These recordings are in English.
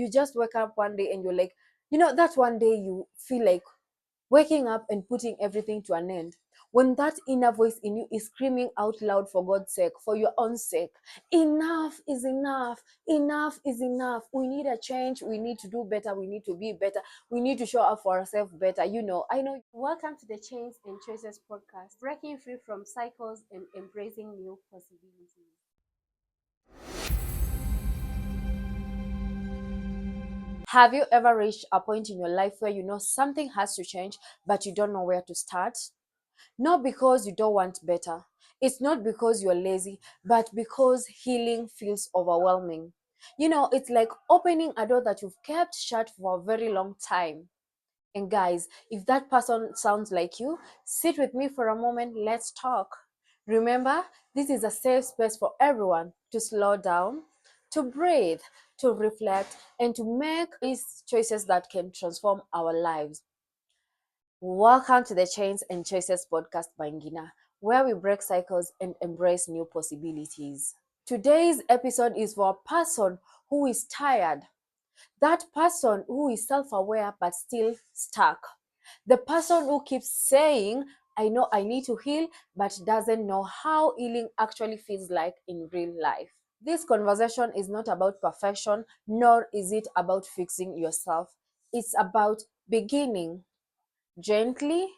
You just wake up one day and you're like, that one day you feel like waking up and putting everything to an end. When that inner voice in you is screaming out loud for God's sake, for your own sake, enough is enough, enough is enough. We need a change, we need to do better, we need to be better, we need to show up for ourselves better. I know. Welcome to the Chains and Choices podcast, breaking free from cycles and embracing new possibilities. Have you ever reached a point in your life where you know something has to change, but you don't know where to start? Not because you don't want better. It's not because you're lazy, but because healing feels overwhelming. It's like opening a door that you've kept shut for a very long time. And guys, if that person sounds like you, sit with me for a moment. Let's talk. Remember, this is a safe space for everyone to slow down, to breathe, to reflect, and to make these choices that can transform our lives. Welcome to the Chains and Choices podcast by Ngina, where we break cycles and embrace new possibilities. Today's episode is for a person who is tired, that person who is self-aware but still stuck, the person who keeps saying, I know I need to heal, but doesn't know how healing actually feels like in real life. This conversation is not about perfection, nor is it about fixing yourself. It's about beginning gently,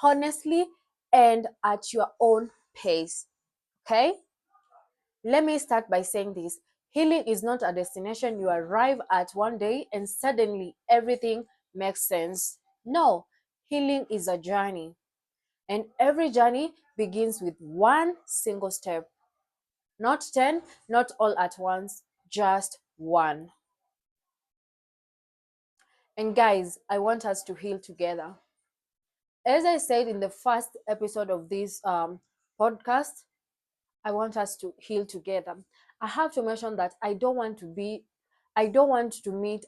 honestly, and at your own pace. Okay? Let me start by saying this. Healing is not a destination you arrive at one day and suddenly everything makes sense. No, healing is a journey. And every journey begins with one single step. Not 10, not all at once, just one. And guys, I want us to heal together. As I said in the first episode of this podcast, I want us to heal together. I have to mention that I don't want to meet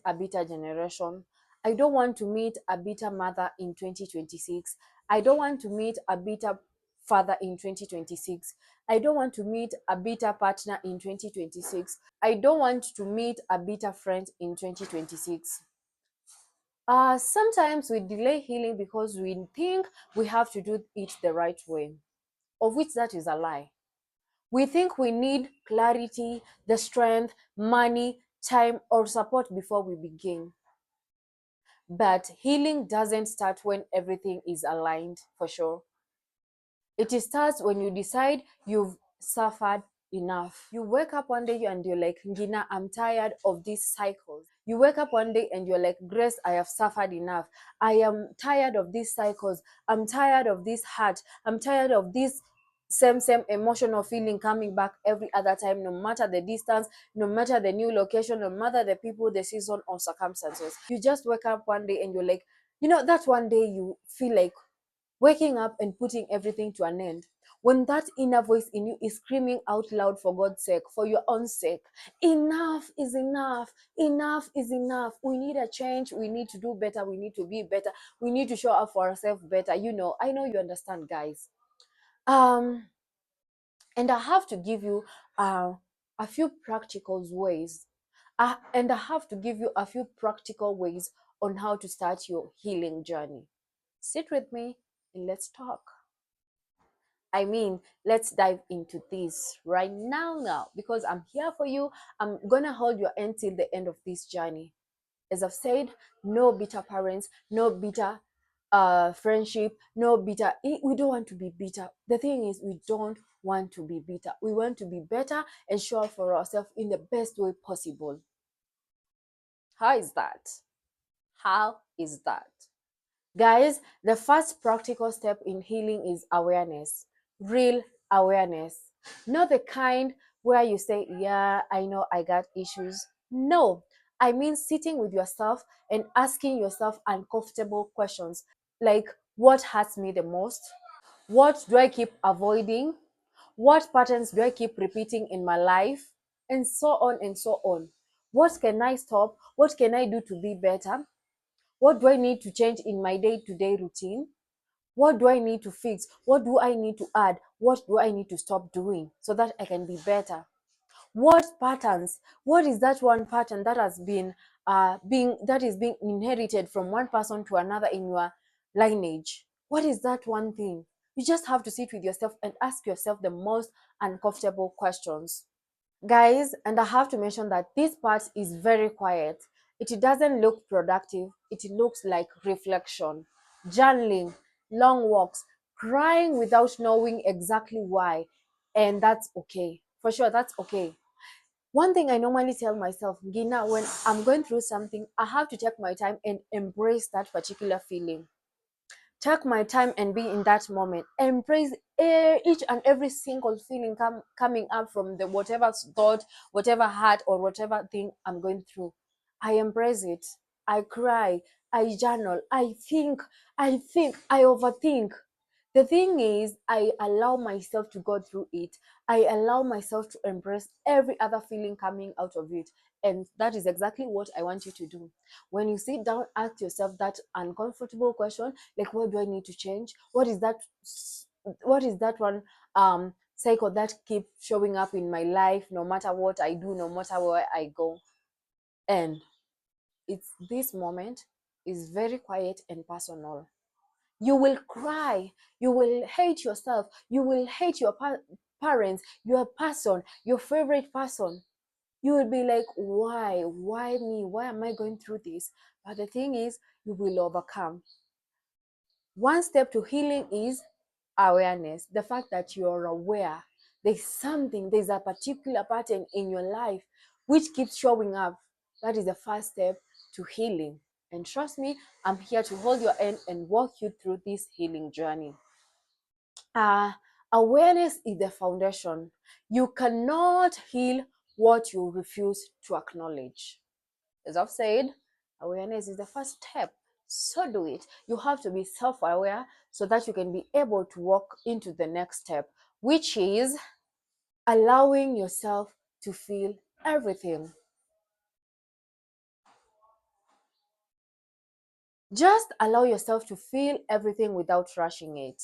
a bitter generation. I don't want to meet a bitter mother in 2026. I don't want to meet a bitter father in 2026. I don't want to meet a bitter partner in 2026. I don't want to meet a bitter friend in 2026. Sometimes we delay healing because we think we have to do it the right way, of which that is a lie. We think we need clarity, the strength, money, time, or support before we begin. But healing doesn't start when everything is aligned, for sure. It starts when you decide you've suffered enough. You wake up one day and you're like, Ngina, I'm tired of these cycles. You wake up one day and you're like, Grace, I have suffered enough. I am tired of these cycles. I'm tired of this hurt. I'm tired of this same emotional feeling coming back every other time, no matter the distance, no matter the new location, no matter the people, the season, or circumstances. You just wake up one day and you're like, that one day you feel like waking up and putting everything to an end. When that inner voice in you is screaming out loud for God's sake, for your own sake, enough is enough, enough is enough. We need a change, we need to do better, we need to be better, we need to show up for ourselves better. I know you understand, guys. Um, and I have to give you a few practical ways. And I have to give you a few practical ways on how to start your healing journey. Sit with me and let's talk. Let's dive into this right now, because I'm here for you. I'm gonna hold your hand till the end of this journey. As I've said, no bitter parents, no bitter friendship, no bitter. We don't want to be bitter. The thing is, we don't want to be bitter. We want to be better and show up for ourselves in the best way possible. How is that? How is that? Guys, the first practical step in healing is awareness. Real awareness. Not the kind where you say, yeah, I know I got issues. No, I mean sitting with yourself and asking yourself uncomfortable questions like, what hurts me the most? What do I keep avoiding? What patterns do I keep repeating in my life? And so on and so on. What can I stop? What can I do to be better? What do I need to change in my day-to-day routine? What do I need to fix? What do I need to add? What do I need to stop doing so that I can be better? What patterns? What is that one pattern that has been being inherited from one person to another in your lineage? What is that one thing? You just have to sit with yourself and ask yourself the most uncomfortable questions, guys. And I have to mention that this part is very quiet. It doesn't look productive, it looks like reflection, journaling, long walks, crying without knowing exactly why. And that's okay, for sure, that's okay. One thing I normally tell myself, Gina, when I'm going through something, I have to take my time and embrace that particular feeling. Take my time and be in that moment. Embrace each and every single feeling coming up from the whatever thought, whatever heart, or whatever thing I'm going through. I embrace it. I cry. I journal. I overthink. The thing is, I allow myself to go through it. I allow myself to embrace every other feeling coming out of it. And that is exactly what I want you to do. When you sit down, ask yourself that uncomfortable question, like, what do I need to change? What is that one cycle that keeps showing up in my life, no matter what I do, no matter where I go? And it's this moment is very quiet and personal. You will cry, you will hate yourself, you will hate your parents, your person, your favorite person. You will be like, why me, why am I going through this? But the thing is, you will overcome. One step to healing is awareness, the fact that you're aware there's a particular pattern in your life which keeps showing up. That is the first step to healing. And trust me, I'm here to hold your hand and walk you through this healing journey. uh, Awareness is the foundation. You cannot heal what you refuse to acknowledge. As I've said, awareness is the first step. So do it. You have to be self aware so that you can be able to walk into the next step, which is allowing yourself to feel everything. Just allow yourself to feel everything without rushing it.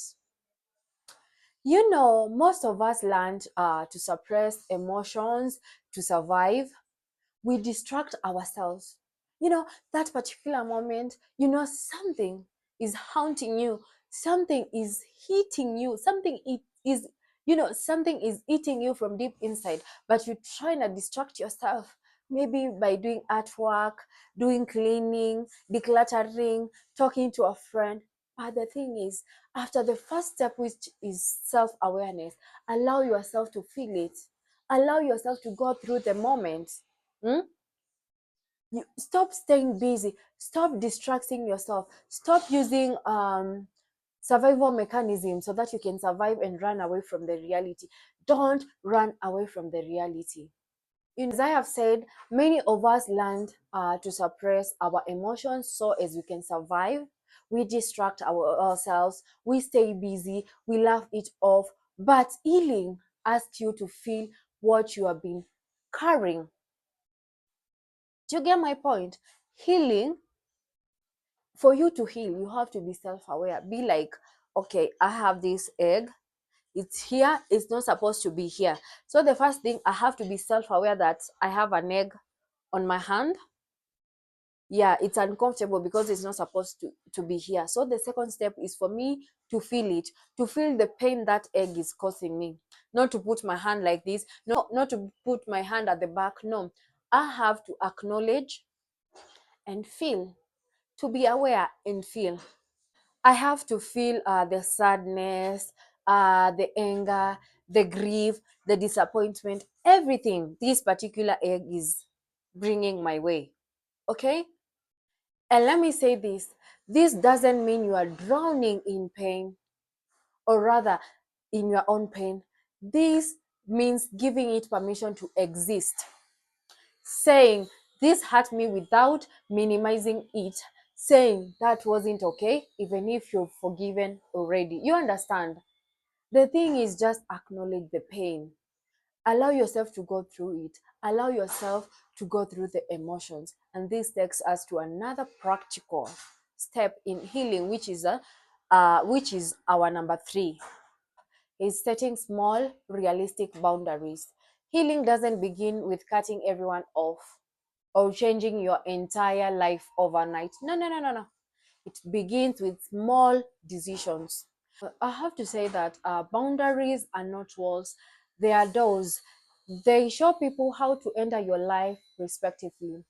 You know, most of us learned to suppress emotions to survive. We distract ourselves. You know, that particular moment, something is haunting you, something is hitting you, something is eating you from deep inside, but you're trying to distract yourself. Maybe by doing artwork, doing cleaning, decluttering, talking to a friend. But the thing is, after the first step, which is self awareness, allow yourself to feel it, allow yourself to go through the moment. Hmm? You stop staying busy, stop distracting yourself, stop using survival mechanism so that you can survive and run away from the reality. Don't run away from the reality. As I have said, many of us learned to suppress our emotions so as we can survive. We distract ourselves, we stay busy, we laugh it off. But healing asks you to feel what you have been carrying. Do you get my point? Healing, for you to heal, you have to be self aware. Be like, okay, I have this egg. It's here. It's not supposed to be here. So the first thing, I have to be self aware that I have an egg on my hand. Yeah, it's uncomfortable because it's not supposed to be here. So the second step is for me to feel it, to feel the pain that egg is causing me. Not to put my hand like this, not to put my hand at the back. No, I have to acknowledge and feel, to be aware and feel. I have to feel the sadness, the anger, the grief, the disappointment, everything this particular egg is bringing my way. Okay? And let me say this doesn't mean you are drowning in pain, or rather, in your own pain. This means giving it permission to exist, saying this hurt me without minimizing it, saying that wasn't okay, even if you've forgiven already. You understand? The thing is, just acknowledge the pain. Allow yourself to go through it. Allow yourself to go through the emotions. And this takes us to another practical step in healing, which is our number 3, is setting small, realistic boundaries. Healing doesn't begin with cutting everyone off. or changing your entire life overnight. No, no, no, no, no. It begins with small decisions. I have to say that boundaries are not walls, they are doors. They show people how to enter your life respectively.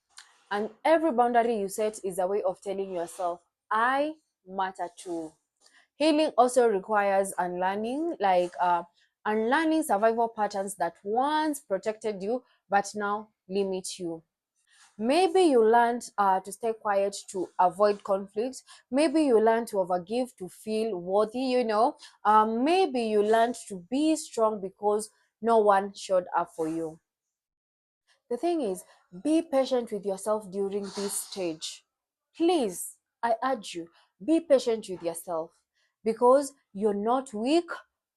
And every boundary you set is a way of telling yourself, I matter too. Healing also requires unlearning, unlearning survival patterns that once protected you but now limit you. Maybe you learned to stay quiet to avoid conflict. Maybe you learned to overgive to feel worthy. Maybe you learned to be strong because no one showed up for you. The thing is, be patient with yourself during this stage. Please, I urge you, be patient with yourself because you're not weak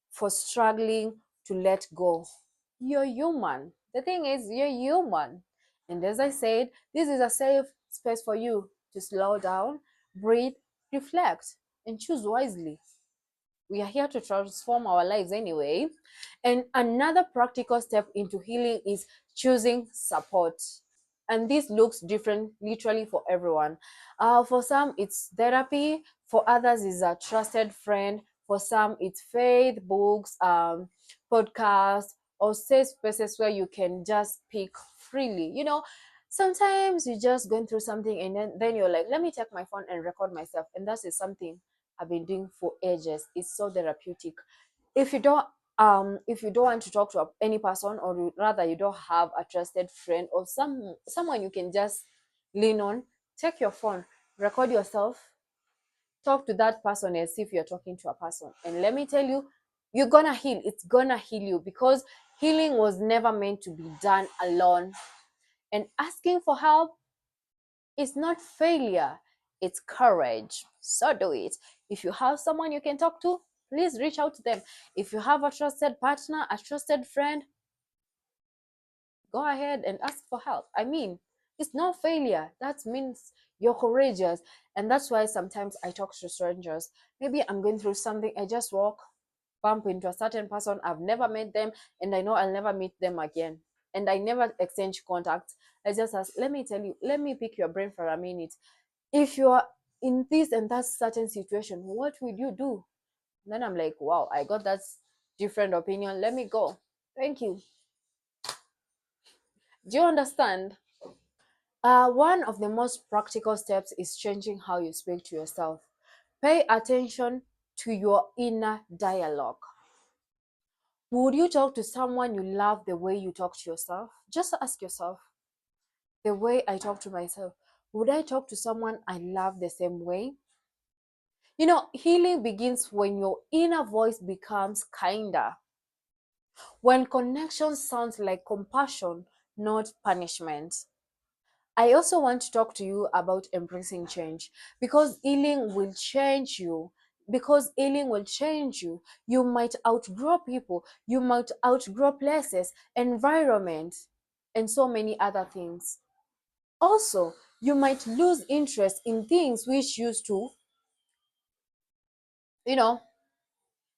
for struggling to let go. You're human. The thing is, you're human. And as I said, this is a safe space for you to slow down, breathe, reflect, and choose wisely. We are here to transform our lives anyway. And another practical step into healing is choosing support. And this looks different literally for everyone. For some, it's therapy. For others, it's a trusted friend. For some, it's faith, books, podcasts, or safe spaces where you can just speak freely. Sometimes you're just going through something and then you're like, let me take my phone and record myself. And that is something I've been doing for ages. It's so therapeutic. If you don't if you don't want to talk to any person, or rather you don't have a trusted friend or someone you can just lean on, take your phone, record yourself, talk to that person as if you're talking to a person. And let me tell you, you're gonna heal. It's gonna heal you because healing was never meant to be done alone. And asking for help is not failure, it's courage. So do it. If you have someone you can talk to, please reach out to them. If you have a trusted partner, a trusted friend, go ahead and ask for help. I mean, it's no failure. That means you're courageous. And that's why sometimes I talk to strangers. Maybe I'm going through something, I just walk, bump into a certain person, I've never met them, and I know I'll never meet them again. And I never exchange contacts. I just ask, let me tell you, let me pick your brain for a minute. If you're in this and that certain situation, what would you do? Then I'm like, wow, I got that different opinion. Let me go. Thank you. Do you understand? One of the most practical steps is changing how you speak to yourself. Pay attention to your inner dialogue. Would you talk to someone you love the way you talk to yourself? Just ask yourself, the way I talk to myself, would I talk to someone I love the same way? Healing begins when your inner voice becomes kinder, when connection sounds like compassion, not punishment. I also want to talk to you about embracing change because healing will change you. Because healing will change you. You might outgrow people, you might outgrow places, environment, and so many other things. Also, you might lose interest in things which used to, you know,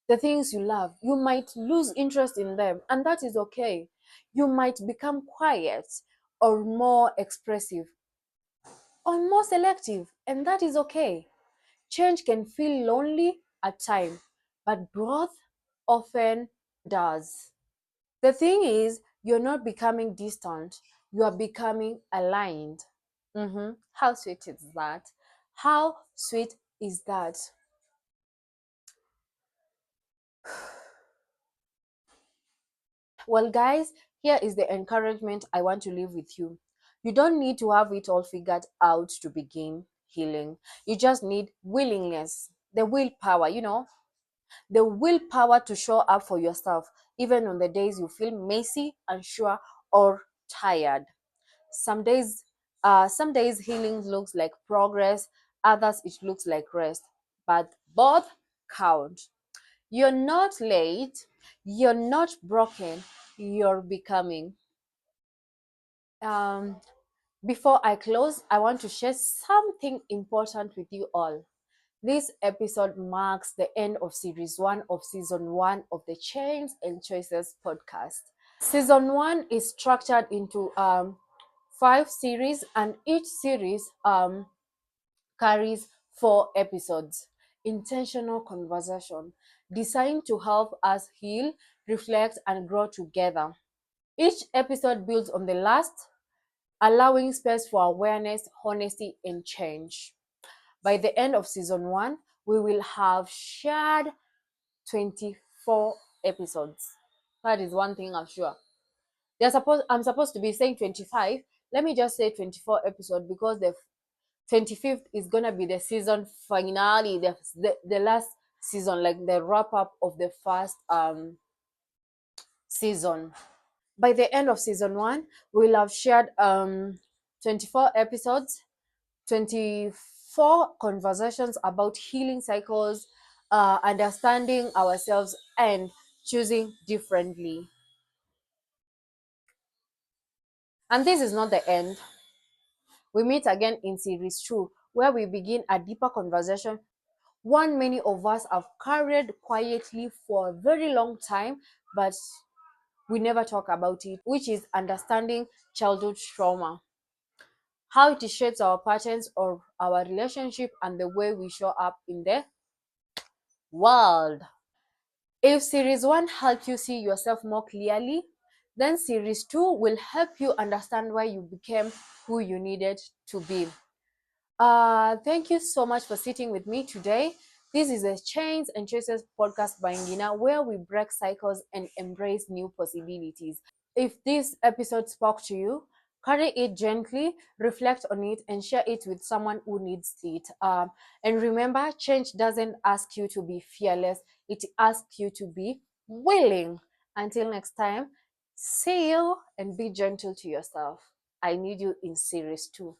the things you love. You might lose interest in them, and that is okay. You might become quiet or more expressive or more selective, and that is okay. Change can feel lonely at times, but growth often does. The thing is, you're not becoming distant, you are becoming aligned. How sweet is that? How sweet is that? Well, guys, here is the encouragement I want to leave with you. You don't need to have it all figured out to begin healing. You just need willingness, the willpower, the willpower to show up for yourself, even on the days you feel messy, unsure, or tired. Some days healing looks like progress, others it looks like rest, but both count. You're not late, you're not broken, you're becoming. Um, Before I close, I want to share something important with you all. This episode marks the end of series 1 of season 1 of the Chains and Choices podcast. Season 1 is structured into 5 series, and each series carries 4 episodes. Intentional conversation designed to help us heal, reflect, and grow together. Each episode builds on the last, allowing space for awareness, honesty, and change. By the end of season 1, we will have shared 24 episodes. That is one thing I'm sure. I'm supposed to be saying 25. Let me just say 24 episodes because the 25th is gonna be the season finale, the last season, like the wrap up of the first season. By the end of season 1, we'll have shared 24 episodes, 24 conversations about healing cycles, understanding ourselves, and choosing differently. And this is not the end. We meet again in series 2, where we begin a deeper conversation, one many of us have carried quietly for a very long time, but we never talk about it, which is understanding childhood trauma, how it shapes our patterns of our relationship and the way we show up in the world. If series 1 helped you see yourself more clearly, then series 2 will help you understand why you became who you needed to be. Thank you so much for sitting with me today. This is a Chains and Traces podcast by Ngina, where we break cycles and embrace new possibilities. If this episode spoke to you, carry it gently, reflect on it, and share it with someone who needs it. And remember, change doesn't ask you to be fearless, it asks you to be willing. Until next time, see you and be gentle to yourself. I need you in series 2.